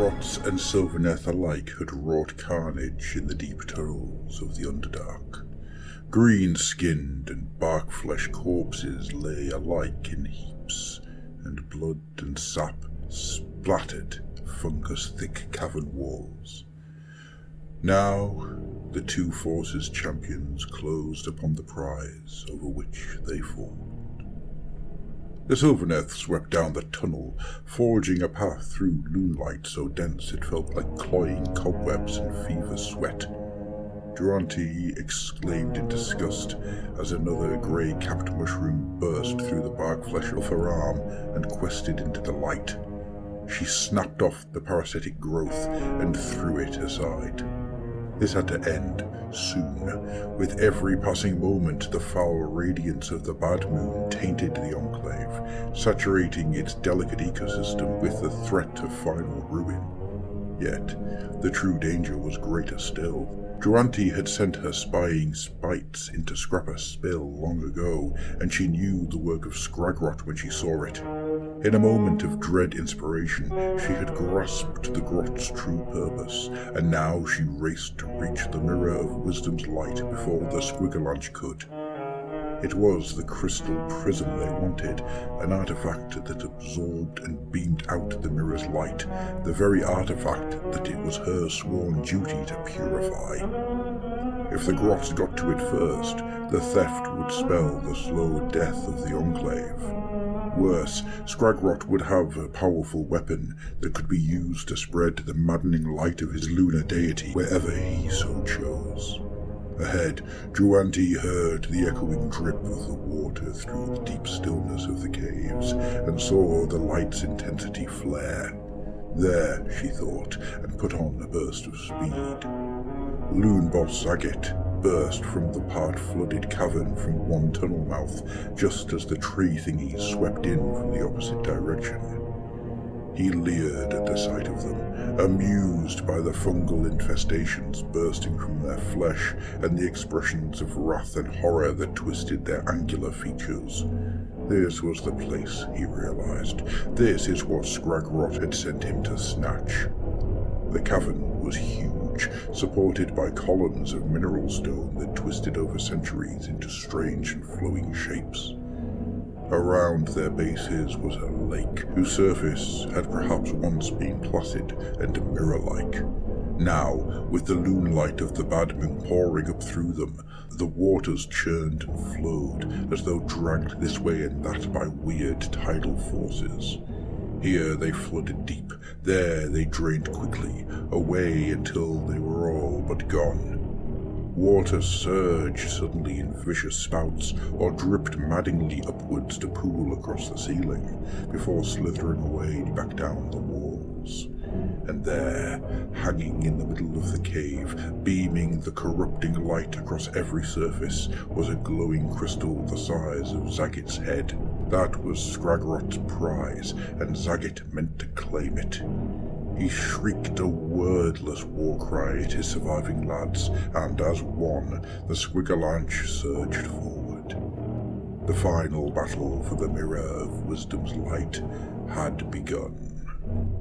Scraggrots and Sylvaneth alike had wrought carnage in the deep tunnels of the Underdark. Green-skinned and bark-flesh corpses lay alike in heaps, and blood and sap splattered fungus-thick cavern walls. Now, the two forces' champions closed upon the prize over which they fought. The Sylvaneth swept down the tunnel, forging a path through moonlight so dense it felt like cloying cobwebs and fever sweat. Durante exclaimed in disgust as another grey-capped mushroom burst through the bark-flesh of her arm and quested into the light. She snapped off the parasitic growth and threw it aside. This had to end soon. With every passing moment, the foul radiance of the bad moon tainted the Enclave, saturating its delicate ecosystem with the threat of final ruin. Yet, the true danger was greater still. Durante had sent her spying spites into Scrapper Spill long ago, and she knew the work of Scraggrot when she saw it. In a moment of dread inspiration, she had grasped the grot's true purpose, and now she raced to reach the Mirror of Wisdom's light before the Squigalanch could. It was the crystal prism they wanted, an artifact that absorbed and beamed out the mirror's light, the very artifact that it was her sworn duty to purify. If the Grots got to it first, the theft would spell the slow death of the Enclave. Worse, Scraggrot would have a powerful weapon that could be used to spread the maddening light of his lunar deity wherever he so chose. Ahead, Durante heard the echoing drip of the water through the deep stillness of the caves, and saw the light's intensity flare. There, she thought, and put on a burst of speed. Loon Boss Zagat burst from the part-flooded cavern from one tunnel mouth, just as the tree thingies swept in from the opposite direction. He leered at the sight of them, amused by the fungal infestations bursting from their flesh and the expressions of wrath and horror that twisted their angular features. This was the place, he realized. This is what Scraggrot had sent him to snatch. The cavern was huge, supported by columns of mineral stone that twisted over centuries into strange and flowing shapes. Around their bases was a lake, whose surface had perhaps once been placid and mirror-like. Now, with the moonlight of the bad moon pouring up through them, the waters churned and flowed, as though dragged this way and that by weird tidal forces. Here they flooded deep, there they drained quickly, away until they were all but gone. Water surged suddenly in vicious spouts, or dripped maddeningly upwards to pool across the ceiling, before slithering away back down the walls. And there, hanging in the middle of the cave, beaming the corrupting light across every surface, was a glowing crystal the size of Zagat's head. That was Scraggrot's prize, and Zagat meant to claim it. He shrieked a wordless war cry at his surviving lads, and as one, the Squigalanch surged forward. The final battle for the Mirror of Wisdom's light had begun.